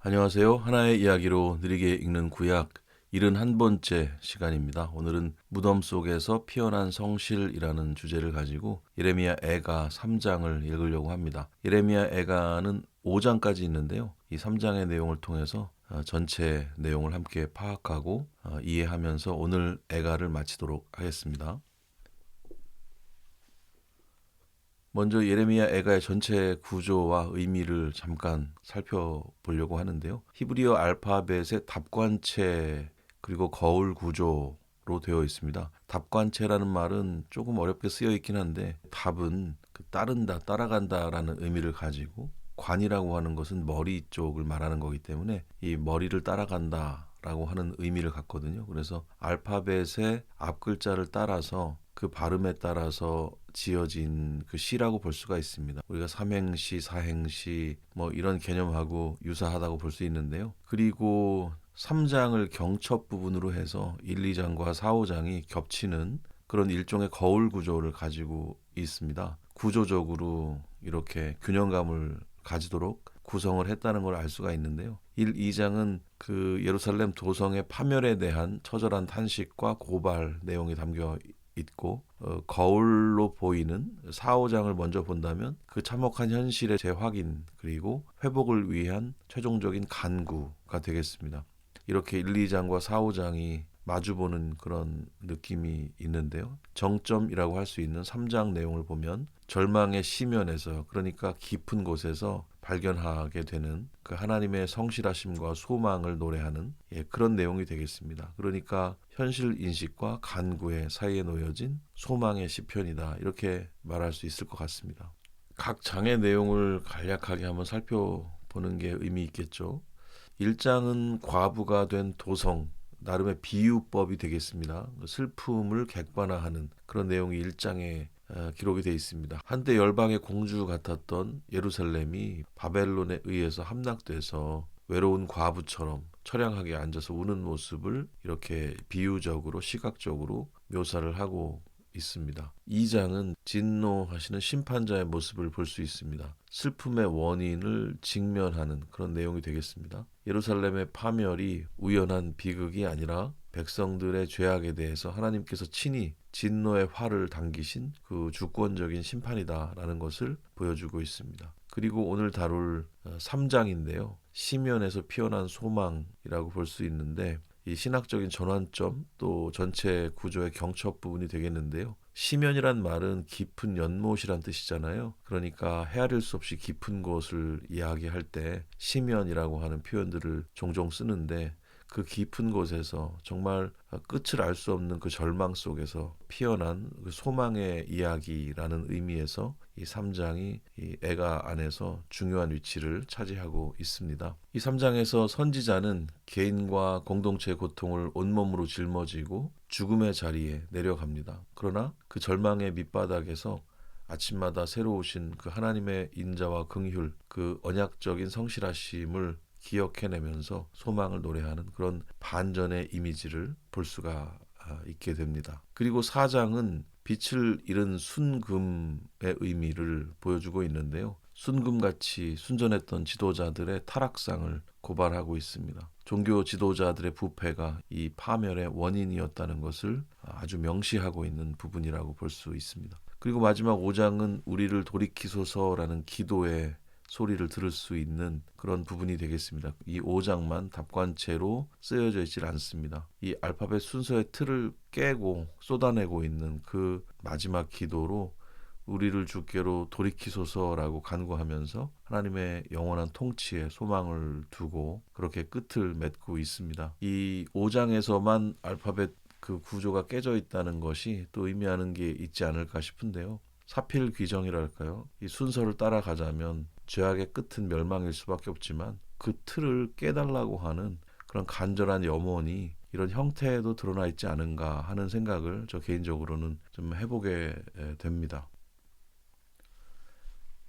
안녕하세요. 하나의 이야기로 느리게 읽는 구약 71번째 시간입니다. 오늘은 무덤 속에서 피어난 성실이라는 주제를 가지고 예레미야 애가 3장을 읽으려고 합니다. 예레미야 애가는 5장까지 있는데요. 이 3장의 내용을 통해서 전체 내용을 함께 파악하고 이해하면서 오늘 애가를 마치도록 하겠습니다. 먼저 예레미야 애가의 전체 구조와 의미를 잠깐 살펴보려고 하는데요. 히브리어 알파벳의 답관체 그리고 거울 구조로 되어 있습니다. 답관체라는 말은 조금 어렵게 쓰여 있긴 한데 답은 따른다, 따라간다라는 의미를 가지고 관이라고 하는 것은 머리 쪽을 말하는 거기 때문에 이 머리를 따라간다라고 하는 의미를 갖거든요. 그래서 알파벳의 앞 글자를 따라서 그 발음에 따라서 지어진 그 시라고 볼 수가 있습니다. 우리가 삼행시, 사행시 뭐 이런 개념하고 유사하다고 볼 수 있는데요. 그리고 3장을 경첩 부분으로 해서 1, 2장과 4, 5장이 겹치는 그런 일종의 거울 구조를 가지고 있습니다. 구조적으로 이렇게 균형감을 가지도록 구성을 했다는 걸 알 수가 있는데요. 1, 2장은 그 예루살렘 도성의 파멸에 대한 처절한 탄식과 고발 내용이 담겨 있고 거울로 보이는 4, 5장을 먼저 본다면 그 참혹한 현실의 재확인 그리고 회복을 위한 최종적인 간구가 되겠습니다. 이렇게 1, 2장과 4, 5장이 마주보는 그런 느낌이 있는데요. 정점이라고 할 수 있는 3장 내용을 보면 절망의 시면에서 그러니까 깊은 곳에서 발견하게 되는 그 하나님의 성실하심과 소망을 노래하는 그런 내용이 되겠습니다. 그러니까 현실 인식과 간구의 사이에 놓여진 소망의 시편이다 이렇게 말할 수 있을 것 같습니다. 각 장의 내용을 간략하게 한번 살펴보는 게 의미 있겠죠. 1장은 과부가 된 도성 나름의 비유법이 되겠습니다. 슬픔을 객관화하는 그런 내용이 1장에 기록이 되어 있습니다. 한때 열방의 공주 같았던 예루살렘이 바벨론에 의해서 함락돼서 외로운 과부처럼 처량하게 앉아서 우는 모습을 이렇게 비유적으로 시각적으로 묘사를 하고 있습니다. 2장은 진노하시는 심판자의 모습을 볼 수 있습니다. 슬픔의 원인을 직면하는 그런 내용이 되겠습니다. 예루살렘의 파멸이 우연한 비극이 아니라 백성들의 죄악에 대해서 하나님께서 친히 진노의 활을 당기신 그 주권적인 심판이다라는 것을 보여주고 있습니다. 그리고 오늘 다룰 3장인데요. 시면에서 피어난 소망이라고 볼 수 있는데 이 신학적인 전환점 또 전체 구조의 경첩 부분이 되겠는데요. 시면이란 말은 깊은 연못이란 뜻이잖아요. 그러니까 헤아릴 수 없이 깊은 곳을 이야기할 때 시면이라고 하는 표현들을 종종 쓰는데 그 깊은 곳에서 정말 끝을 알 수 없는 그 절망 속에서 피어난 그 소망의 이야기라는 의미에서 이 3장이 이 애가 안에서 중요한 위치를 차지하고 있습니다. 이 3장에서 선지자는 개인과 공동체의 고통을 온몸으로 짊어지고 죽음의 자리에 내려갑니다. 그러나 그 절망의 밑바닥에서 아침마다 새로 오신 그 하나님의 인자와 긍휼, 그 언약적인 성실하심을 기억해내면서 소망을 노래하는 그런 반전의 이미지를 볼 수가 있게 됩니다. 그리고 4장은 빛을 잃은 순금의 의미를 보여주고 있는데요. 순금같이 순전했던 지도자들의 타락상을 고발하고 있습니다. 종교 지도자들의 부패가 이 파멸의 원인이었다는 것을 아주 명시하고 있는 부분이라고 볼 수 있습니다. 그리고 마지막 5장은 우리를 돌이키소서라는 기도의 소리를 들을 수 있는 그런 부분이 되겠습니다. 이 5장만 답관체로 쓰여져 있질 않습니다. 이 알파벳 순서의 틀을 깨고 쏟아내고 있는 그 마지막 기도로 우리를 주께로 돌이키소서라고 간구하면서 하나님의 영원한 통치에 소망을 두고 그렇게 끝을 맺고 있습니다. 이 5장에서만 알파벳 그 구조가 깨져 있다는 것이 또 의미하는 게 있지 않을까 싶은데요. 사필귀정이랄까요? 이 순서를 따라가자면 죄악의 끝은 멸망일 수밖에 없지만 그 틀을 깨달라고 하는 그런 간절한 염원이 이런 형태에도 드러나 있지 않은가 하는 생각을 저 개인적으로는 좀 해보게 됩니다.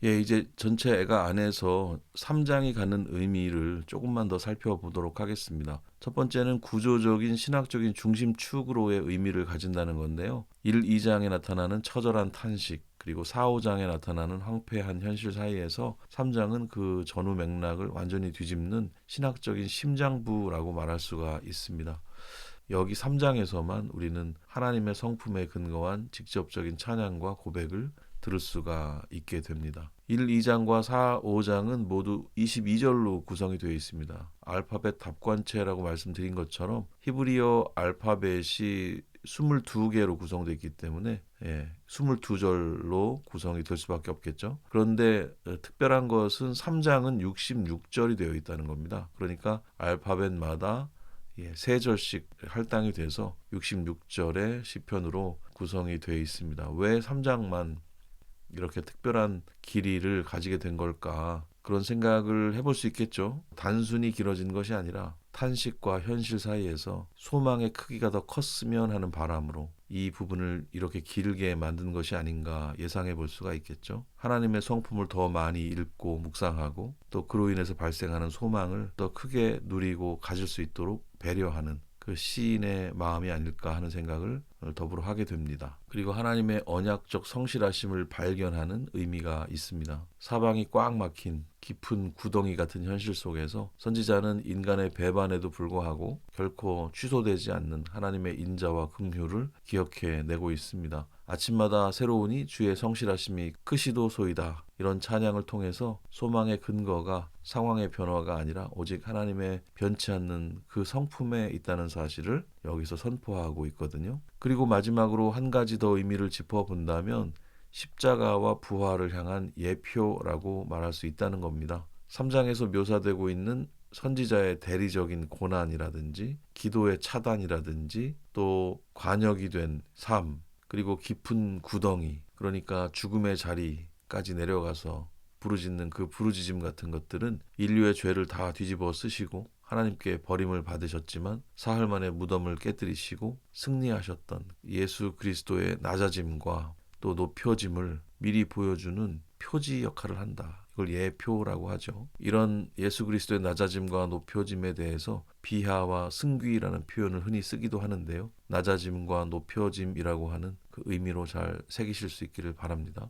예, 이제 전체 애가 안에서 3장이 갖는 의미를 조금만 더 살펴보도록 하겠습니다. 첫 번째는 구조적인 신학적인 중심축으로의 의미를 가진다는 건데요. 1, 2장에 나타나는 처절한 탄식, 그리고 4, 5장에 나타나는 황폐한 현실 사이에서 3장은 그 전후 맥락을 완전히 뒤집는 신학적인 심장부라고 말할 수가 있습니다. 여기 3장에서만 우리는 하나님의 성품에 근거한 직접적인 찬양과 고백을 들을 수가 있게 됩니다. 1, 2장과 4, 5장은 모두 22절로 구성이 되어 있습니다. 알파벳 답관체라고 말씀드린 것처럼 히브리어 알파벳이 22개로 구성되어 있기 때문에 22절로 구성이 될 수밖에 없겠죠. 그런데 특별한 것은 3장은 66절이 되어 있다는 겁니다. 그러니까 알파벳마다 세 절씩 할당이 돼서 66절의 시편으로 구성이 되어 있습니다. 왜 3장만 이렇게 특별한 길이를 가지게 된 걸까? 그런 생각을 해볼 수 있겠죠. 단순히 길어진 것이 아니라 탄식과 현실 사이에서 소망의 크기가 더 컸으면 하는 바람으로 이 부분을 이렇게 길게 만든 것이 아닌가 예상해 볼 수가 있겠죠. 하나님의 성품을 더 많이 읽고 묵상하고 또 그로 인해서 발생하는 소망을 더 크게 누리고 가질 수 있도록 배려하는 그 시인의 마음이 아닐까 하는 생각을 더불어 하게 됩니다. 그리고 하나님의 언약적 성실하심을 발견하는 의미가 있습니다. 사방이 꽉 막힌 깊은 구덩이 같은 현실 속에서 선지자는 인간의 배반에도 불구하고 결코 취소되지 않는 하나님의 인자와 긍휼을 기억해내고 있습니다. 아침마다 새로우니 주의 성실하심이 크시도소이다. 이런 찬양을 통해서 소망의 근거가 상황의 변화가 아니라 오직 하나님의 변치 않는 그 성품에 있다는 사실을 여기서 선포하고 있거든요. 그리고 마지막으로 한 가지 더 의미를 짚어본다면 십자가와 부활을 향한 예표라고 말할 수 있다는 겁니다. 3장에서 묘사되고 있는 선지자의 대리적인 고난이라든지 기도의 차단이라든지 또 관역이 된 삶, 그리고 깊은 구덩이, 그러니까 죽음의 자리까지 내려가서 부르짖는 그 부르짖음 같은 것들은 인류의 죄를 다 뒤집어 쓰시고 하나님께 버림을 받으셨지만 사흘 만에 무덤을 깨뜨리시고 승리하셨던 예수 그리스도의 낮아짐과 또 높여짐을 미리 보여주는 표지 역할을 한다. 이걸 예표라고 하죠. 이런 예수 그리스도의 낮아짐과 높여짐에 대해서 비하와 승귀라는 표현을 흔히 쓰기도 하는데요. 낮아짐과 높여짐이라고 하는 그 의미로 잘 새기실 수 있기를 바랍니다.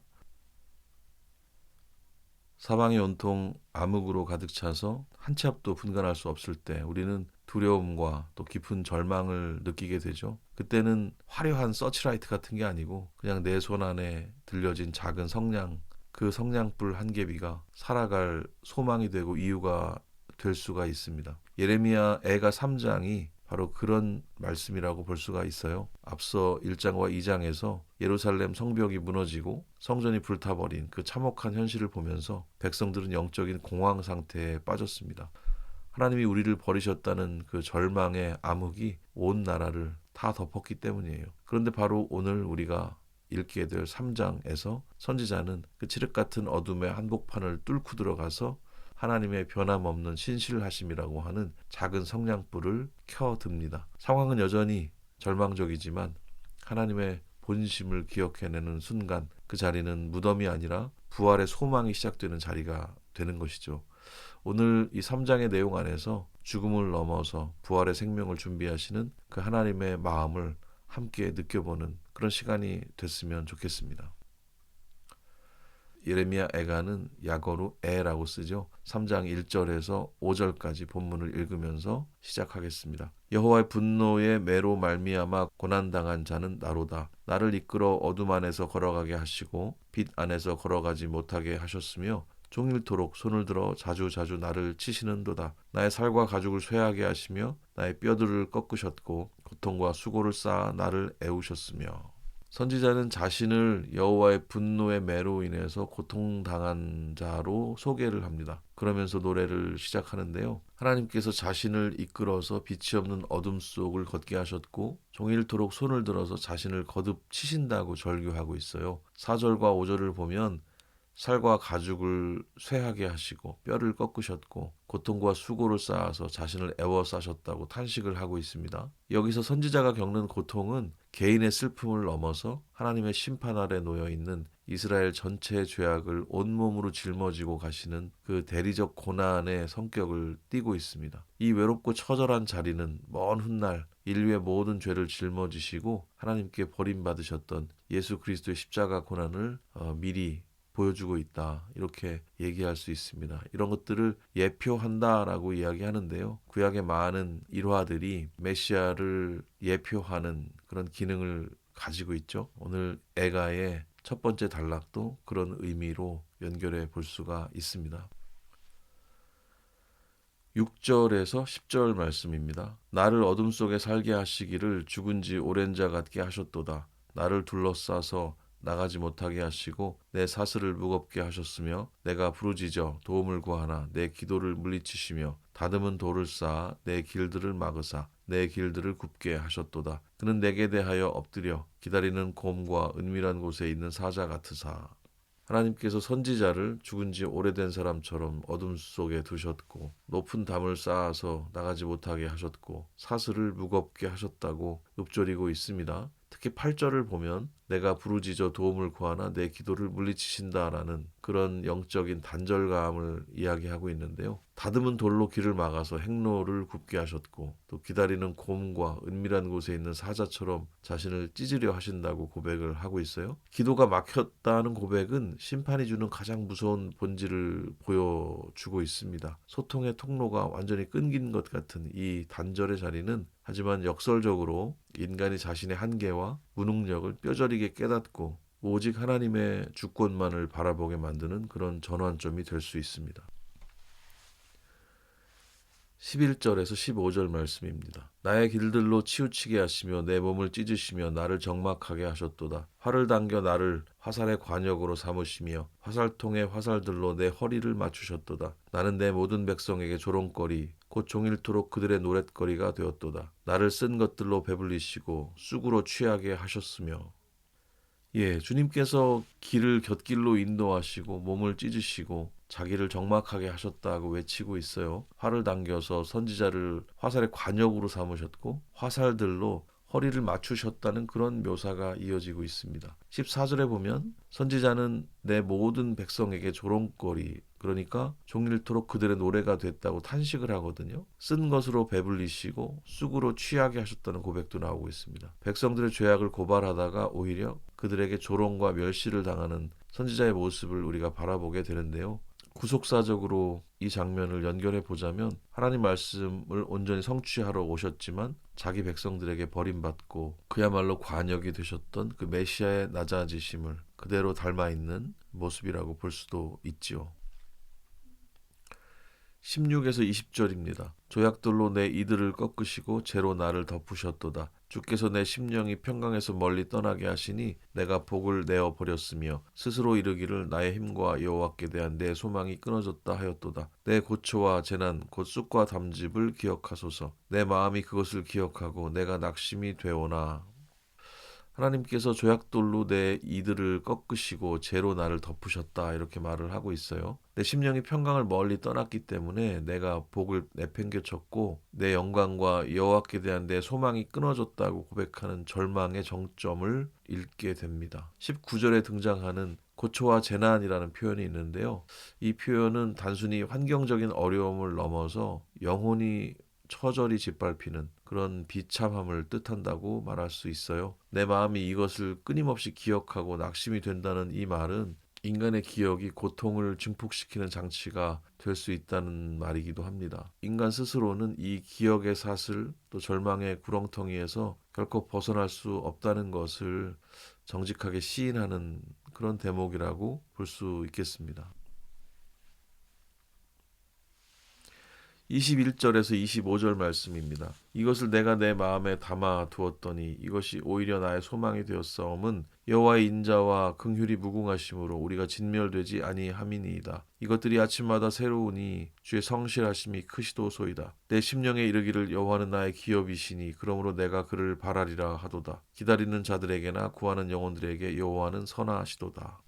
사방이 온통 암흑으로 가득 차서 한 치 앞도 분간할 수 없을 때 우리는 두려움과 또 깊은 절망을 느끼게 되죠. 그때는 화려한 서치라이트 같은 게 아니고 그냥 내 손 안에 들려진 작은 성냥, 그 성냥불 한 개비가 살아갈 소망이 되고 이유가 될 수가 있습니다. 예레미야 애가 3장이 바로 그런 말씀이라고 볼 수가 있어요. 앞서 1장과 2장에서 예루살렘 성벽이 무너지고 성전이 불타버린 그 참혹한 현실을 보면서 백성들은 영적인 공황 상태에 빠졌습니다. 하나님이 우리를 버리셨다는 그 절망의 암흑이 온 나라를 다 덮었기 때문이에요. 그런데 바로 오늘 우리가 읽게 될 3장에서 선지자는 그 칠흑 같은 어둠의 한복판을 뚫고 들어가서 하나님의 변함없는 신실하심이라고 하는 작은 성냥불을 켜듭니다. 상황은 여전히 절망적이지만 하나님의 본심을 기억해내는 순간 그 자리는 무덤이 아니라 부활의 소망이 시작되는 자리가 되는 것이죠. 오늘 이 3장의 내용 안에서 죽음을 넘어서 부활의 생명을 준비하시는 그 하나님의 마음을 함께 느껴보는 그런 시간이 됐으면 좋겠습니다. 예레미야 애가는 약어로 애라고 쓰죠. 3장 1절에서 5절까지 본문을 읽으면서 시작하겠습니다. 여호와의 분노의 매로 말미암아 고난당한 자는 나로다. 나를 이끌어 어둠 안에서 걸어가게 하시고 빛 안에서 걸어가지 못하게 하셨으며 종일토록 손을 들어 자주자주 나를 치시는도다. 나의 살과 가죽을 쇠하게 하시며 나의 뼈들을 꺾으셨고 고통과 수고를 쌓아 나를 애우셨으며. 선지자는 자신을 여호와의 분노의 매로 인해서 고통당한 자로 소개를 합니다. 그러면서 노래를 시작하는데요. 하나님께서 자신을 이끌어서 빛이 없는 어둠 속을 걷게 하셨고 종일토록 손을 들어서 자신을 거듭 치신다고 절규하고 있어요. 4절과 5절을 보면 살과 가죽을 쇠하게 하시고 뼈를 꺾으셨고 고통과 수고를 쌓아서 자신을 애워싸셨다고 탄식을 하고 있습니다. 여기서 선지자가 겪는 고통은 개인의 슬픔을 넘어서 하나님의 심판 아래 놓여 있는 이스라엘 전체의 죄악을 온몸으로 짊어지고 가시는 그 대리적 고난의 성격을 띠고 있습니다. 이 외롭고 처절한 자리는 먼 훗날 인류의 모든 죄를 짊어지시고 하나님께 버림받으셨던 예수 그리스도의 십자가 고난을 미리 보여주고 있다. 이렇게 얘기할 수 있습니다. 이런 것들을 예표한다라고 이야기하는데요. 구약의 많은 일화들이 메시아를 예표하는 그런 기능을 가지고 있죠. 오늘 애가의 첫 번째 단락도 그런 의미로 연결해 볼 수가 있습니다. 6절에서 10절 말씀입니다. 나를 어둠 속에 살게 하시기를 죽은 지 오랜 자 같게 하셨도다. 나를 둘러싸서 나가지 못하게 하시고 내 사슬을 무겁게 하셨으며 내가 부르짖어 도움을 구하나 내 기도를 물리치시며 다듬은 돌을 쌓아 내 길들을 막으사 내 길들을 굽게 하셨도다. 그는 내게 대하여 엎드려 기다리는 곰과 은밀한 곳에 있는 사자 같으사. 하나님께서 선지자를 죽은 지 오래된 사람처럼 어둠 속에 두셨고 높은 담을 쌓아서 나가지 못하게 하셨고 사슬을 무겁게 하셨다고 읊조리고 있습니다. 특히 8절을 보면 내가 부르짖어 도움을 구하나 내 기도를 물리치신다라는 그런 영적인 단절감을 이야기하고 있는데요. 다듬은 돌로 길을 막아서 행로를 굽게 하셨고 또 기다리는 곰과 은밀한 곳에 있는 사자처럼 자신을 찢으려 하신다고 고백을 하고 있어요. 기도가 막혔다는 고백은 심판이 주는 가장 무서운 본질을 보여주고 있습니다. 소통의 통로가 완전히 끊긴 것 같은 이 단절의 자리는 하지만 역설적으로 인간이 자신의 한계와 무능력을 뼈저리게 깨닫고 오직 하나님의 주권만을 바라보게 만드는 그런 전환점이 될 수 있습니다. 11절에서 15절 말씀입니다. 나의 길들로 치우치게 하시며 내 몸을 찢으시며 나를 적막하게 하셨도다. 활을 당겨 나를 화살의 관역으로 삼으시며 화살통의 화살들로 내 허리를 맞추셨도다. 나는 내 모든 백성에게 조롱거리 곧 종일토록 그들의 노랫거리가 되었도다. 나를 쓴 것들로 배불리시고 쑥으로 취하게 하셨으며 주님께서 길을 곁길로 인도하시고 몸을 찢으시고 자기를 적막하게 하셨다고 외치고 있어요. 활을 당겨서 선지자를 화살의 관역으로 삼으셨고 화살들로 허리를 맞추셨다는 그런 묘사가 이어지고 있습니다. 14절에 보면 선지자는 내 모든 백성에게 조롱거리 그러니까 종일토록 그들의 노래가 됐다고 탄식을 하거든요. 쓴 것으로 배불리시고 쑥으로 취하게 하셨다는 고백도 나오고 있습니다. 백성들의 죄악을 고발하다가 오히려 그들에게 조롱과 멸시를 당하는 선지자의 모습을 우리가 바라보게 되는데요. 구속사적으로 이 장면을 연결해 보자면 하나님 말씀을 온전히 성취하러 오셨지만 자기 백성들에게 버림받고 그야말로 관역이 되셨던 그 메시아의 낮아지심을 그대로 닮아 있는 모습이라고 볼 수도 있지요. 16에서 20절입니다. 조약돌로 내 이들을 꺾으시고 재로 나를 덮으셨도다. 주께서 내 심령이 평강에서 멀리 떠나게 하시니 내가 복을 내어 버렸으며 스스로 이르기를 나의 힘과 여호와께 대한 내 소망이 끊어졌다 하였도다. 내 고초와 재난 곧 쑥과 담즙을 기억하소서. 내 마음이 그것을 기억하고 내가 낙심이 되오나. 하나님께서 조약돌로 내 이들을 꺾으시고 재로 나를 덮으셨다 이렇게 말을 하고 있어요. 내 심령이 평강을 멀리 떠났기 때문에 내가 복을 내팽개쳤고 내 영광과 여호와께 대한 내 소망이 끊어졌다고 고백하는 절망의 정점을 읽게 됩니다. 19절에 등장하는 고초와 재난이라는 표현이 있는데요. 이 표현은 단순히 환경적인 어려움을 넘어서 영혼이 처절히 짓밟히는 그런 비참함을 뜻한다고 말할 수 있어요. 내 마음이 이것을 끊임없이 기억하고 낙심이 된다는 이 말은 인간의 기억이 고통을 증폭시키는 장치가 될 수 있다는 말이기도 합니다. 인간 스스로는 이 기억의 사슬 또 절망의 구렁텅이에서 결코 벗어날 수 없다는 것을 정직하게 시인하는 그런 대목이라고 볼 수 있겠습니다. 21절에서 25절 말씀입니다. 이것을 내가 내 마음에 담아 두었더니 이것이 오히려 나의 소망이 되었사옴은 여호와의 인자와 긍휼이 무궁하심으로 우리가 진멸되지 아니함이니이다. 이것들이 아침마다 새로우니 주의 성실하심이 크시도소이다. 내 심령에 이르기를 여호와는 나의 기업이시니 그러므로 내가 그를 바라리라 하도다. 기다리는 자들에게나 구하는 영혼들에게 여호와는 선하시도다.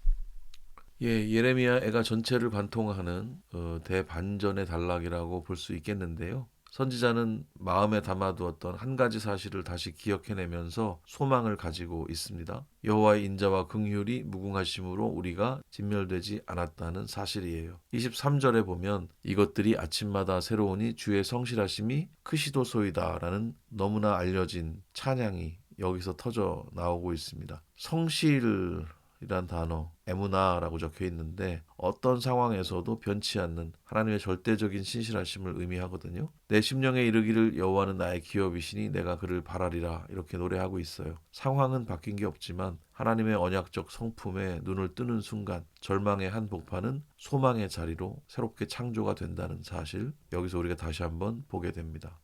예, 예레미야 애가 전체를 관통하는 대반전의 단락이라고 볼 수 있겠는데요. 선지자는 마음에 담아두었던 한 가지 사실을 다시 기억해내면서 소망을 가지고 있습니다. 여호와의 인자와 긍휼이 무궁하심으로 우리가 진멸되지 않았다는 사실이에요. 23절에 보면 이것들이 아침마다 새로우니 주의 성실하심이 크시도소이다라는 너무나 알려진 찬양이 여기서 터져 나오고 있습니다. 성실이란 단어 에무나라고 적혀 있는데 어떤 상황에서도 변치 않는 하나님의 절대적인 신실하심을 의미하거든요. 내 심령에 이르기를 여호와는 나의 기업이시니 내가 그를 바라리라 이렇게 노래하고 있어요. 상황은 바뀐 게 없지만 하나님의 언약적 성품에 눈을 뜨는 순간 절망의 한복판은 소망의 자리로 새롭게 창조가 된다는 사실 여기서 우리가 다시 한번 보게 됩니다.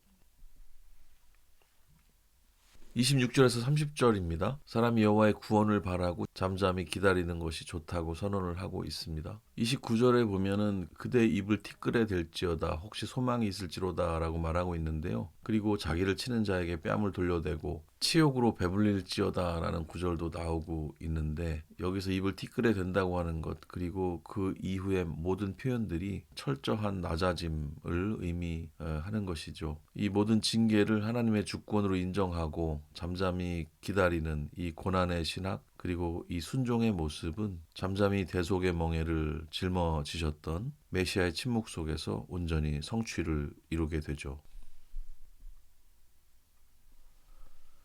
26절에서 30절입니다. 사람이 여호와의 구원을 바라고 잠잠히 기다리는 것이 좋다고 선언을 하고 있습니다. 29절에 보면은 그대 입을 티끌에 댈지어다 혹시 소망이 있을지로다 라고 말하고 있는데요. 그리고 자기를 치는 자에게 뺨을 돌려대고 치욕으로 배불릴지어다 라는 구절도 나오고 있는데 여기서 입을 티끌에 댄다고 하는 것 그리고 그 이후의 모든 표현들이 철저한 낮아짐을 의미하는 것이죠. 이 모든 징계를 하나님의 주권으로 인정하고 잠잠히 기다리는 이 고난의 신학 그리고 이 순종의 모습은 잠잠히 대속의 멍에를 짊어지셨던 메시아의 침묵 속에서 온전히 성취를 이루게 되죠.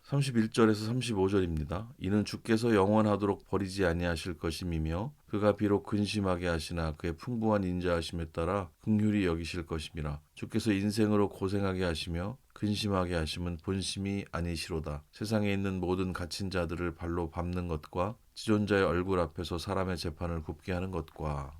31절에서 35절입니다. 이는 주께서 영원하도록 버리지 아니하실 것임이며 그가 비록 근심하게 하시나 그의 풍부한 인자하심에 따라 긍휼히 여기실 것임이라. 주께서 인생으로 고생하게 하시며 근심하게 하심은 본심이 아니시로다. 세상에 있는 모든 갇힌 자들을 발로 밟는 것과 지존자의 얼굴 앞에서 사람의 재판을 굽게 하는 것과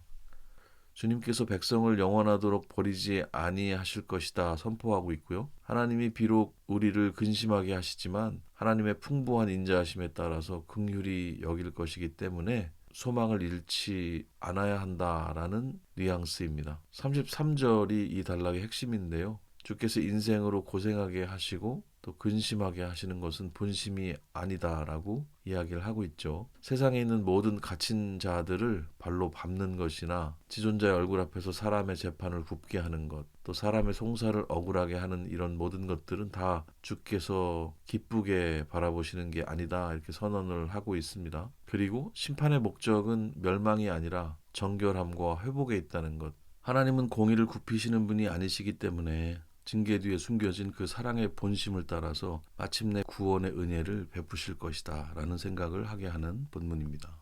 주님께서 백성을 영원하도록 버리지 아니하실 것이다 선포하고 있고요. 하나님이 비록 우리를 근심하게 하시지만 하나님의 풍부한 인자하심에 따라서 긍휼히 여길 것이기 때문에 소망을 잃지 않아야 한다라는 뉘앙스입니다. 33절이 이 단락의 핵심인데요. 주께서 인생으로 고생하게 하시고 또 근심하게 하시는 것은 본심이 아니다라고 이야기를 하고 있죠. 세상에 있는 모든 갇힌 자들을 발로 밟는 것이나 지존자의 얼굴 앞에서 사람의 재판을 굽게 하는 것, 또 사람의 송사를 억울하게 하는 이런 모든 것들은 다 주께서 기쁘게 바라보시는 게 아니다 이렇게 선언을 하고 있습니다. 그리고 심판의 목적은 멸망이 아니라 정결함과 회복에 있다는 것. 하나님은 공의를 굽히시는 분이 아니시기 때문에 징계 뒤에 숨겨진 그 사랑의 본심을 따라서 마침내 구원의 은혜를 베푸실 것이다 라는 생각을 하게 하는 본문입니다.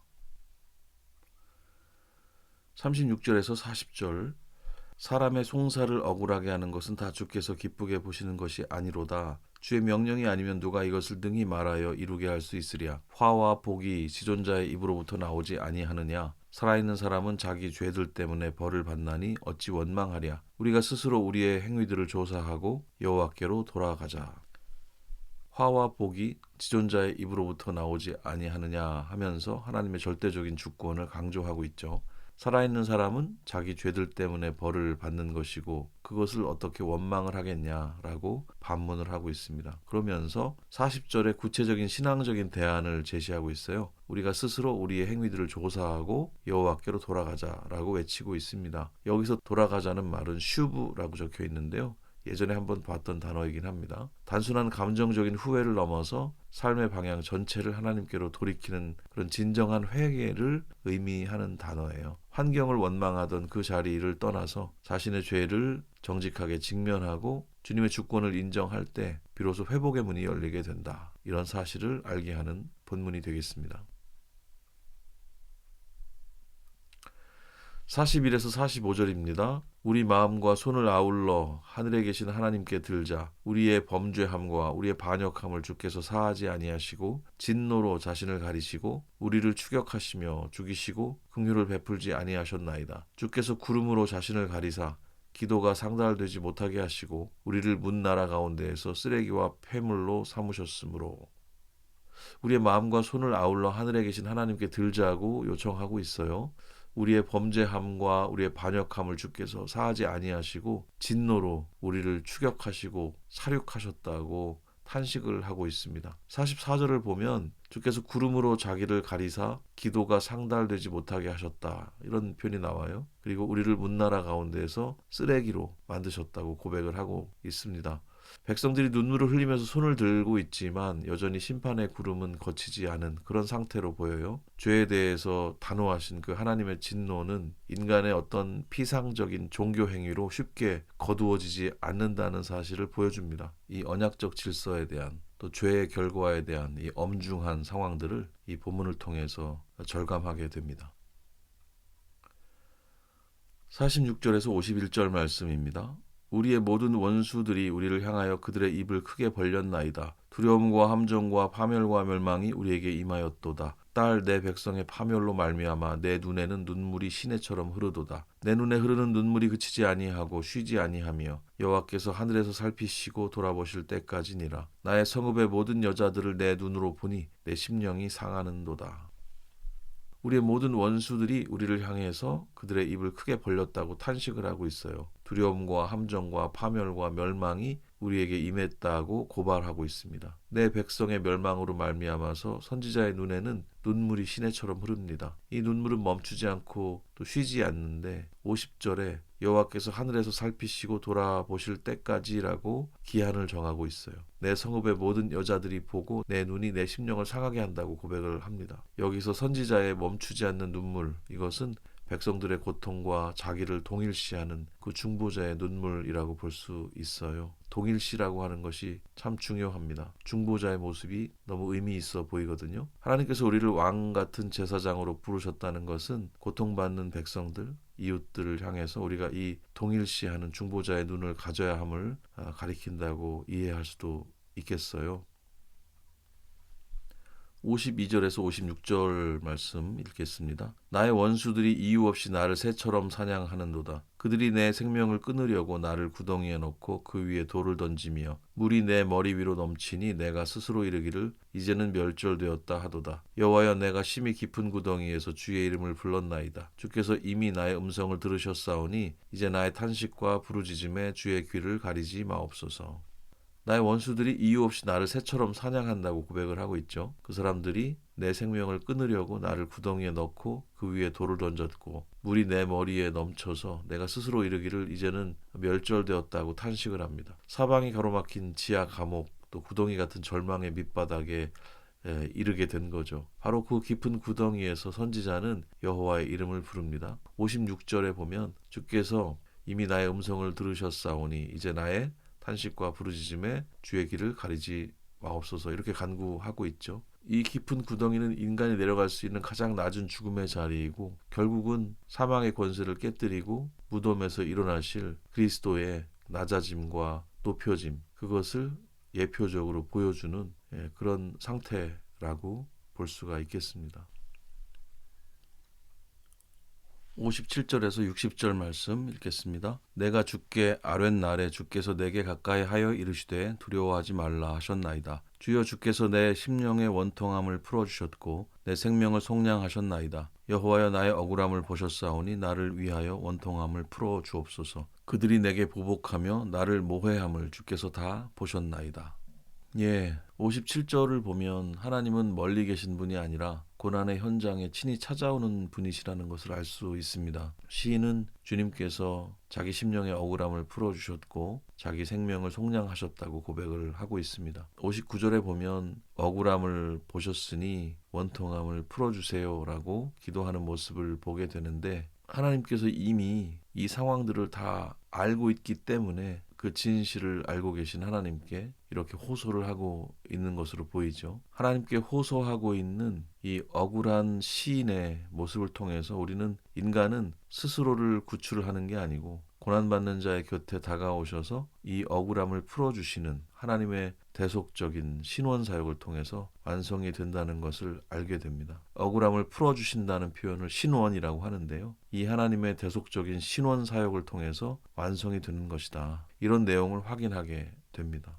36절에서 40절 사람의 송사를 억울하게 하는 것은 다 주께서 기쁘게 보시는 것이 아니로다. 주의 명령이 아니면 누가 이것을 능히 말하여 이루게 할 수 있으랴. 화와 복이 지존자의 입으로부터 나오지 아니하느냐. 살아있는 사람은 자기 죄들 때문에 벌을 받나니 어찌 원망하랴. 우리가 스스로 우리의 행위들을 조사하고 여호와께로 돌아가자. 화와 복이 지존자의 입으로부터 나오지 아니하느냐 하면서 하나님의 절대적인 주권을 강조하고 있죠. 살아있는 사람은 자기 죄들 때문에 벌을 받는 것이고 그것을 어떻게 원망을 하겠냐라고 반문을 하고 있습니다. 그러면서 40절에 구체적인 신앙적인 대안을 제시하고 있어요. 우리가 스스로 우리의 행위들을 조사하고 여호와께로 돌아가자라고 외치고 있습니다. 여기서 돌아가자는 말은 슈브라고 적혀 있는데요. 예전에 한번 봤던 단어이긴 합니다. 단순한 감정적인 후회를 넘어서 삶의 방향 전체를 하나님께로 돌이키는 그런 진정한 회개를 의미하는 단어예요. 환경을 원망하던 그 자리를 떠나서 자신의 죄를 정직하게 직면하고 주님의 주권을 인정할 때 비로소 회복의 문이 열리게 된다. 이런 사실을 알게 하는 본문이 되겠습니다. 41에서 45절입니다. 우리 마음과 손을 아울러 하늘에 계신 하나님께 들자. 우리의 범죄함과 우리의 반역함을 주께서 사하지 아니하시고 진노로 자신을 가리시고 우리를 추격하시며 죽이시고 긍휼을 베풀지 아니하셨나이다. 주께서 구름으로 자신을 가리사 기도가 상달되지 못하게 하시고 우리를 문 나라 가운데에서 쓰레기와 폐물로 삼으셨으므로 우리의 마음과 손을 아울러 하늘에 계신 하나님께 들자고 요청하고 있어요. 우리의 범죄함과 우리의 반역함을 주께서 사하지 아니하시고 진노로 우리를 추격하시고 살육하셨다고 탄식을 하고 있습니다. 44절을 보면 주께서 구름으로 자기를 가리사 기도가 상달되지 못하게 하셨다. 이런 표현이 나와요. 그리고 우리를 문나라 가운데에서 쓰레기로 만드셨다고 고백을 하고 있습니다. 백성들이 눈물을 흘리면서 손을 들고 있지만 여전히 심판의 구름은 거치지 않은 그런 상태로 보여요. 죄에 대해서 단호하신 그 하나님의 진노는 인간의 어떤 피상적인 종교 행위로 쉽게 거두어지지 않는다는 사실을 보여줍니다. 이 언약적 질서에 대한 또 죄의 결과에 대한 이 엄중한 상황들을 이 본문을 통해서 절감하게 됩니다. 46절에서 51절 말씀입니다. 우리의 모든 원수들이 우리를 향하여 그들의 입을 크게 벌렸나이다. 두려움과 함정과 파멸과 멸망이 우리에게 임하였도다. 딸 내 백성의 파멸로 말미암아 내 눈에는 눈물이 시내처럼 흐르도다. 내 눈에 흐르는 눈물이 그치지 아니하고 쉬지 아니하며 여호와께서 하늘에서 살피시고 돌아보실 때까지니라. 나의 성읍의 모든 여자들을 내 눈으로 보니 내 심령이 상하는도다. 우리의 모든 원수들이 우리를 향해서 그들의 입을 크게 벌렸다고 탄식을 하고 있어요. 두려움과 함정과 파멸과 멸망이 우리에게 임했다고 고발하고 있습니다. 내 백성의 멸망으로 말미암아서 선지자의 눈에는 눈물이 시내처럼 흐릅니다. 이 눈물은 멈추지 않고 또 쉬지 않는데 50절에 여호와께서 하늘에서 살피시고 돌아보실 때까지라고 기한을 정하고 있어요. 내 성읍의 모든 여자들이 보고 내 눈이 내 심령을 상하게 한다고 고백을 합니다. 여기서 선지자의 멈추지 않는 눈물, 이것은 백성들의 고통과 자기를 동일시하는 그 중보자의 눈물이라고 볼 수 있어요. 동일시라고 하는 것이 참 중요합니다. 중보자의 모습이 너무 의미 있어 보이거든요. 하나님께서 우리를 왕 같은 제사장으로 부르셨다는 것은 고통받는 백성들, 이웃들을 향해서 우리가 이 동일시하는 중보자의 눈을 가져야 함을 가리킨다고 이해할 수도 있겠어요. 52절에서 56절 말씀 읽겠습니다. 나의 원수들이 이유 없이 나를 새처럼 사냥하는도다. 그들이 내 생명을 끊으려고 나를 구덩이에 넣고 그 위에 돌을 던지며 물이 내 머리 위로 넘치니 내가 스스로 이르기를 이제는 멸절되었다 하도다. 여호와여, 내가 심히 깊은 구덩이에서 주의 이름을 불렀나이다. 주께서 이미 나의 음성을 들으셨사오니 이제 나의 탄식과 부르짖음에 주의 귀를 가리지 마옵소서. 나의 원수들이 이유 없이 나를 새처럼 사냥한다고 고백을 하고 있죠. 그 사람들이 내 생명을 끊으려고 나를 구덩이에 넣고 그 위에 돌을 던졌고 물이 내 머리에 넘쳐서 내가 스스로 이르기를 이제는 멸절되었다고 탄식을 합니다. 사방이 가로막힌 지하 감옥, 또 구덩이 같은 절망의 밑바닥에 이르게 된 거죠. 바로 그 깊은 구덩이에서 선지자는 여호와의 이름을 부릅니다. 56절에 보면 주께서 이미 나의 음성을 들으셨사오니 이제 나의 탄식과 부르짖음에 주의 길을 가리지 마옵소서, 이렇게 간구하고 있죠. 이 깊은 구덩이는 인간이 내려갈 수 있는 가장 낮은 죽음의 자리이고 결국은 사망의 권세를 깨뜨리고 무덤에서 일어나실 그리스도의 낮아짐과 높여짐, 그것을 예표적으로 보여주는 그런 상태라고 볼 수가 있겠습니다. 57절에서 60절 말씀 읽겠습니다. 내가 주께 아뢰는 날에 주께서 내게 가까이 하여 이르시되 두려워하지 말라 하셨나이다. 주여, 주께서 내 심령의 원통함을 풀어주셨고 내 생명을 속량하셨나이다. 여호와여, 나의 억울함을 보셨사오니 나를 위하여 원통함을 풀어주옵소서. 그들이 내게 보복하며 나를 모해함을 주께서 다 보셨나이다. 57절을 보면 하나님은 멀리 계신 분이 아니라 고난의 현장에 친히 찾아오는 분이시라는 것을 알 수 있습니다. 시인은 주님께서 자기 심령의 억울함을 풀어주셨고 자기 생명을 속량하셨다고 고백을 하고 있습니다. 59절에 보면 억울함을 보셨으니 원통함을 풀어주세요 라고 기도하는 모습을 보게 되는데, 하나님께서 이미 이 상황들을 다 알고 있기 때문에 그 진실을 알고 계신 하나님께 이렇게 호소를 하고 있는 것으로 보이죠. 하나님께 호소하고 있는 이 억울한 시인의 모습을 통해서 우리는, 인간은 스스로를 구출하는 게 아니고 고난받는 자의 곁에 다가오셔서 이 억울함을 풀어주시는 하나님의 대속적인 신원 사역을 통해서 완성이 된다는 것을 알게 됩니다. 억울함을 풀어주신다는 표현을 신원이라고 하는데요. 이 하나님의 대속적인 신원 사역을 통해서 완성이 되는 것이다, 이런 내용을 확인하게 됩니다.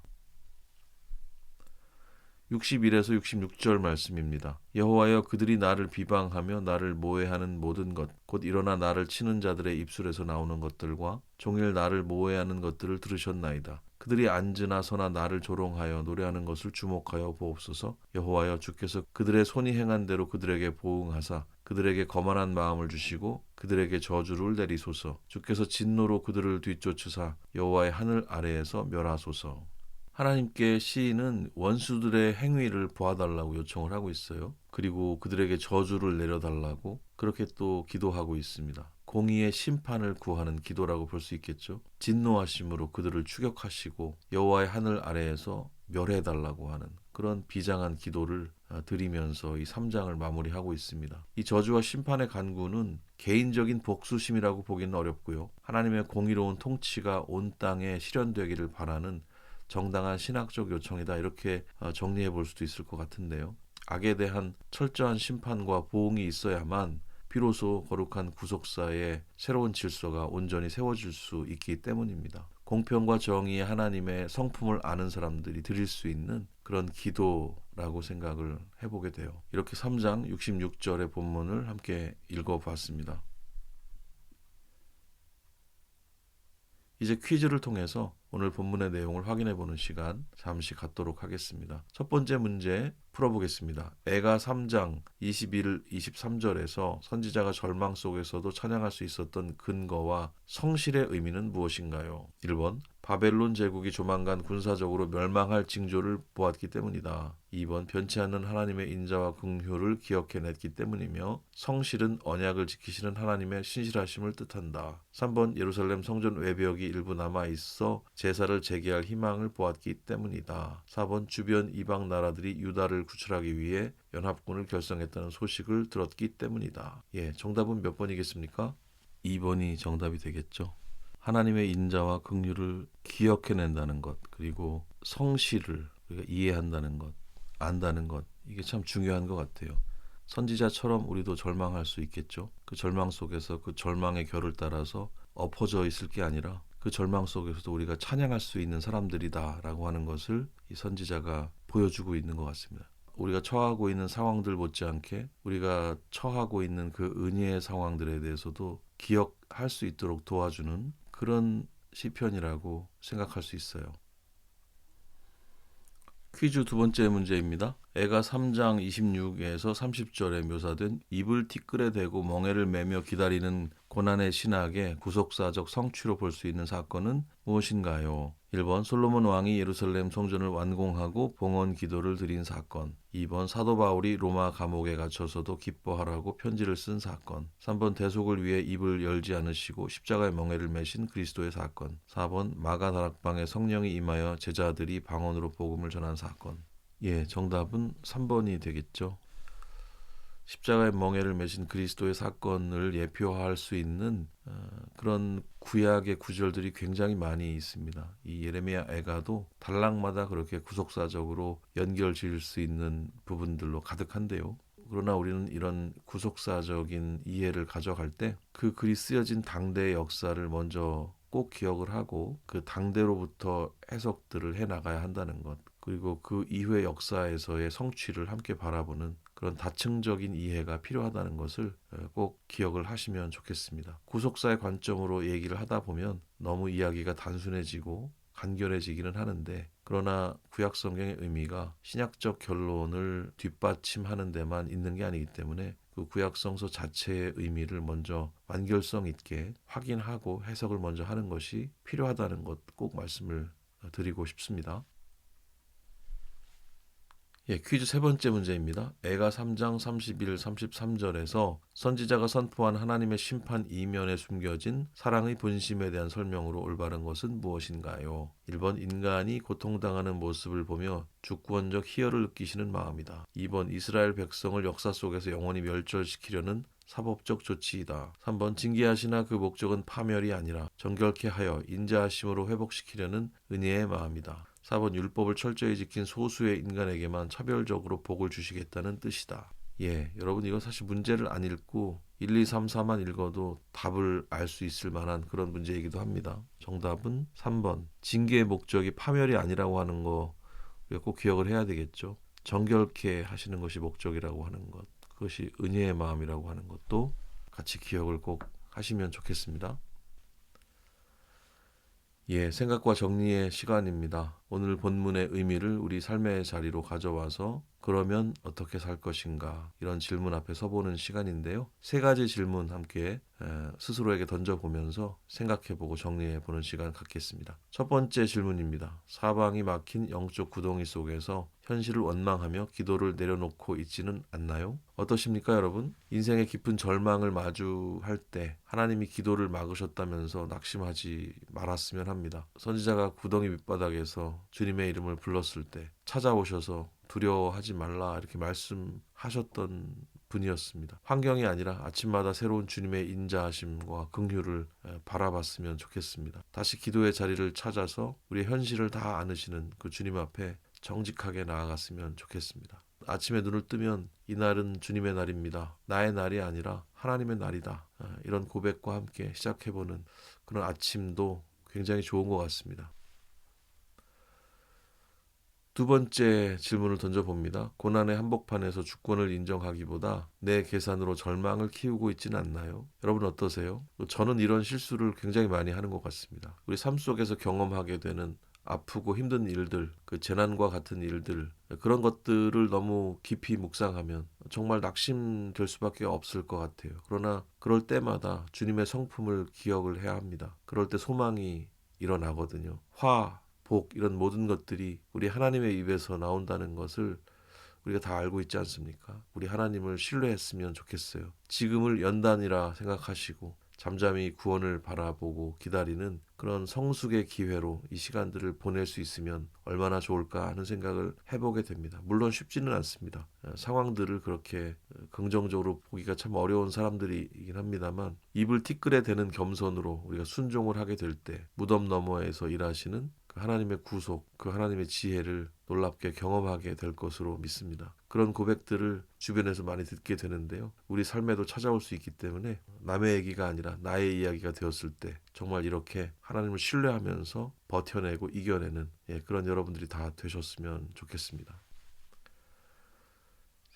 61에서 66절 말씀입니다. 여호와여, 그들이 나를 비방하며 나를 모해하는 모든 것, 곧 일어나 나를 치는 자들의 입술에서 나오는 것들과 종일 나를 모해하는 것들을 들으셨나이다. 그들이 앉으나 서나 나를 조롱하여 노래하는 것을 주목하여 보옵소서. 여호와여, 주께서 그들의 손이 행한 대로 그들에게 보응하사 그들에게 거만한 마음을 주시고 그들에게 저주를 내리소서. 주께서 진노로 그들을 뒤쫓으사 여호와의 하늘 아래에서 멸하소서. 하나님께 시인은 원수들의 행위를 보아달라고 요청을 하고 있어요. 그리고 그들에게 저주를 내려달라고 그렇게 또 기도하고 있습니다. 공의의 심판을 구하는 기도라고 볼 수 있겠죠. 진노하심으로 그들을 추격하시고 여호와의 하늘 아래에서 멸해달라고 하는 그런 비장한 기도를 드리면서 이 3장을 마무리하고 있습니다. 이 저주와 심판의 간구는 개인적인 복수심이라고 보기는 어렵고요. 하나님의 공의로운 통치가 온 땅에 실현되기를 바라는 정당한 신학적 요청이다, 이렇게 정리해 볼 수도 있을 것 같은데요. 악에 대한 철저한 심판과 보응이 있어야만 비로소 거룩한 구속사의 새로운 질서가 온전히 세워질 수 있기 때문입니다. 공평과 정의의 하나님의 성품을 아는 사람들이 드릴 수 있는 그런 기도라고 생각을 해보게 돼요. 이렇게 3장 66절의 본문을 함께 읽어봤습니다. 이제 퀴즈를 통해서 오늘 본문의 내용을 확인해 보는 시간 잠시 갖도록 하겠습니다. 첫 번째 문제 풀어보겠습니다. 애가 3장 21, 23절에서 선지자가 절망 속에서도 찬양할 수 있었던 근거와 성실의 의미는 무엇인가요? 1번, 바벨론 제국이 조만간 군사적으로 멸망할 징조를 보았기 때문이다. 2번, 변치 않는 하나님의 인자와 긍휼을 기억해냈기 때문이며 성실은 언약을 지키시는 하나님의 신실하심을 뜻한다. 3번, 예루살렘 성전 외벽이 일부 남아있어 제사를 재개할 희망을 보았기 때문이다. 4번, 주변 이방 나라들이 유다를 구출하기 위해 연합군을 결성했다는 소식을 들었기 때문이다. 정답은 몇 번이겠습니까? 2번이 정답이 되겠죠. 하나님의 인자와 긍휼을 기억해낸다는 것, 그리고 성실을 우리가 이해한다는 것, 안다는 것, 이게 참 중요한 것 같아요. 선지자처럼 우리도 절망할 수 있겠죠. 그 절망 속에서 그 절망의 결을 따라서 엎어져 있을 게 아니라 그 절망 속에서도 우리가 찬양할 수 있는 사람들이다라고 하는 것을 이 선지자가 보여주고 있는 것 같습니다. 우리가 처하고 있는 상황들 못지않게 우리가 처하고 있는 그 은혜의 상황들에 대해서도 기억할 수 있도록 도와주는 그런 시편이라고 생각할 수 있어요. 퀴즈 두 번째 문제입니다. 애가 3장 26에서 30절에 묘사된 입을 티끌에 대고 멍에를 매며 기다리는 고난의 신학의 구속사적 성취로 볼 수 있는 사건은 무엇인가요? 1번, 솔로몬 왕이 예루살렘 성전을 완공하고 봉헌 기도를 드린 사건. 2번, 사도 바울이 로마 감옥에 갇혀서도 기뻐하라고 편지를 쓴 사건. 3번, 대속을 위해 입을 열지 않으시고 십자가의 멍에를 매신 그리스도의 사건. 4번, 마가 다락방에 성령이 임하여 제자들이 방언으로 복음을 전한 사건. 정답은 3번이 되겠죠. 십자가의 멍에를 매신 그리스도의 사건을 예표할 수 있는 그런 구약의 구절들이 굉장히 많이 있습니다. 이 예레미야 애가도 단락마다 그렇게 구속사적으로 연결 지을 수 있는 부분들로 가득한데요. 그러나 우리는 이런 구속사적인 이해를 가져갈 때 그 글이 쓰여진 당대의 역사를 먼저 꼭 기억을 하고 그 당대로부터 해석들을 해나가야 한다는 것, 그리고 그 이후의 역사에서의 성취를 함께 바라보는 그런 다층적인 이해가 필요하다는 것을 꼭 기억을 하시면 좋겠습니다. 구속사의 관점으로 얘기를 하다 보면 너무 이야기가 단순해지고 간결해지기는 하는데, 그러나 구약 성경의 의미가 신약적 결론을 뒷받침하는 데만 있는 게 아니기 때문에 그 구약 성서 자체의 의미를 먼저 완결성 있게 확인하고 해석을 먼저 하는 것이 필요하다는 것 꼭 말씀을 드리고 싶습니다. 퀴즈 세 번째 문제입니다. 애가 3장 31, 33절에서 선지자가 선포한 하나님의 심판 이면에 숨겨진 사랑의 본심에 대한 설명으로 올바른 것은 무엇인가요? 1번, 인간이 고통당하는 모습을 보며 주권적 희열을 느끼시는 마음이다. 2번, 이스라엘 백성을 역사 속에서 영원히 멸절시키려는 사법적 조치이다. 3번, 징계하시나 그 목적은 파멸이 아니라 정결케 하여 인자하심으로 회복시키려는 은혜의 마음이다. 4번, 율법을 철저히 지킨 소수의 인간에게만 차별적으로 복을 주시겠다는 뜻이다. 여러분, 이거 사실 문제를 안 읽고 1, 2, 3, 4만 읽어도 답을 알 수 있을 만한 그런 문제이기도 합니다. 정답은 3번, 징계의 목적이 파멸이 아니라고 하는 거 우리가 꼭 기억을 해야 되겠죠. 정결케 하시는 것이 목적이라고 하는 것, 그것이 은혜의 마음이라고 하는 것도 같이 기억을 꼭 하시면 좋겠습니다. 예, 생각과 정리의 시간입니다. 오늘 본문의 의미를 우리 삶의 자리로 가져와서 그러면 어떻게 살 것인가 이런 질문 앞에 서보는 시간인데요. 세 가지 질문 함께 스스로에게 던져보면서 생각해보고 정리해보는 시간 갖겠습니다. 첫 번째 질문입니다. 사방이 막힌 영적 구덩이 속에서 현실을 원망하며 기도를 내려놓고 있지는 않나요? 어떠십니까, 여러분? 인생의 깊은 절망을 마주할 때 하나님이 기도를 막으셨다면서 낙심하지 말았으면 합니다. 선지자가 구덩이 밑바닥에서 주님의 이름을 불렀을 때 찾아오셔서 두려워하지 말라 이렇게 말씀하셨던 분이었습니다. 환경이 아니라 아침마다 새로운 주님의 인자하심과 긍휼을 바라봤으면 좋겠습니다. 다시 기도의 자리를 찾아서 우리의 현실을 다 안으시는 그 주님 앞에 정직하게 나아갔으면 좋겠습니다. 아침에 눈을 뜨면 이날은 주님의 날입니다. 나의 날이 아니라 하나님의 날이다. 이런 고백과 함께 시작해보는 그런 아침도 굉장히 좋은 것 같습니다. 두 번째 질문을 던져봅니다. 고난의 한복판에서 주권을 인정하기보다 내 계산으로 절망을 키우고 있지는 않나요? 여러분 어떠세요? 저는 이런 실수를 굉장히 많이 하는 것 같습니다. 우리 삶 속에서 경험하게 되는 아프고 힘든 일들, 그 재난과 같은 일들, 그런 것들을 너무 깊이 묵상하면 정말 낙심될 수밖에 없을 것 같아요. 그러나 그럴 때마다 주님의 성품을 기억을 해야 합니다. 그럴 때 소망이 일어나거든요. 복 이런 모든 것들이 우리 하나님의 입에서 나온다는 것을 우리가 다 알고 있지 않습니까? 우리 하나님을 신뢰했으면 좋겠어요. 지금을 연단이라 생각하시고 잠잠히 구원을 바라보고 기다리는 그런 성숙의 기회로 이 시간들을 보낼 수 있으면 얼마나 좋을까 하는 생각을 해보게 됩니다. 물론 쉽지는 않습니다. 상황들을 그렇게 긍정적으로 보기가 참 어려운 사람들이긴 합니다만 입을 티끌에 대는 겸손으로 우리가 순종을 하게 될 때 무덤 너머에서 일하시는 그 하나님의 구속, 그 하나님의 지혜를 놀랍게 경험하게 될 것으로 믿습니다. 그런 고백들을 주변에서 많이 듣게 되는데요. 우리 삶에도 찾아올 수 있기 때문에 남의 얘기가 아니라 나의 이야기가 되었을 때 정말 이렇게 하나님을 신뢰하면서 버텨내고 이겨내는 그런 여러분들이 다 되셨으면 좋겠습니다.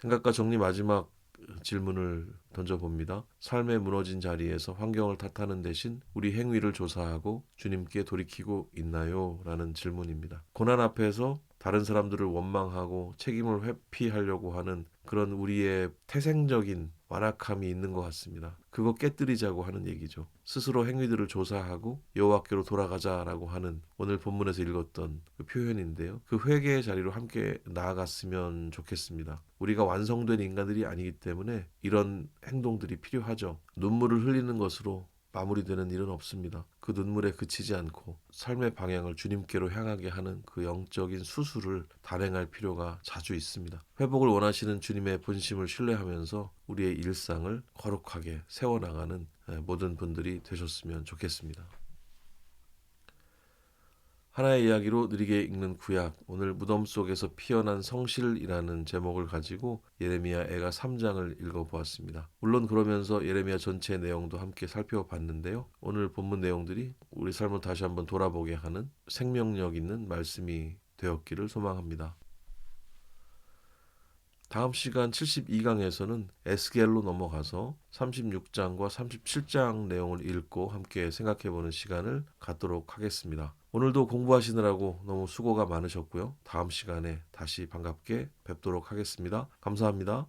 생각과 정리 마지막 질문을 던져봅니다. 삶의 무너진 자리에서 환경을 탓하는 대신 우리 행위를 조사하고 주님께 돌이키고 있나요? 라는 질문입니다. 고난 앞에서 다른 사람들을 원망하고 책임을 회피하려고 하는 그런 우리의 태생적인 완악함이 있는 것 같습니다. 그거 깨뜨리자고 하는 얘기죠. 스스로 행위들을 조사하고 여호와께로 돌아가자라고 하는 오늘 본문에서 읽었던 그 표현인데요. 그 회개의 자리로 함께 나아갔으면 좋겠습니다. 우리가 완성된 인간들이 아니기 때문에 이런 행동들이 필요하죠. 눈물을 흘리는 것으로 마무리되는 일은 없습니다. 그 눈물에 그치지 않고 삶의 방향을 주님께로 향하게 하는 그 영적인 수술을 단행할 필요가 자주 있습니다. 회복을 원하시는 주님의 본심을 신뢰하면서 우리의 일상을 거룩하게 세워나가는 모든 분들이 되셨으면 좋겠습니다. 하나의 이야기로 느리게 읽는 구약, 오늘 무덤 속에서 피어난 성실이라는 제목을 가지고 예레미야 애가 3장을 읽어보았습니다. 물론 그러면서 예레미야 전체 내용도 함께 살펴봤는데요. 오늘 본문 내용들이 우리 삶을 다시 한번 돌아보게 하는 생명력 있는 말씀이 되었기를 소망합니다. 다음 시간 72강에서는 에스겔로 넘어가서 36장과 37장 내용을 읽고 함께 생각해보는 시간을 갖도록 하겠습니다. 오늘도 공부하시느라고 너무 수고가 많으셨고요. 다음 시간에 다시 반갑게 뵙도록 하겠습니다. 감사합니다.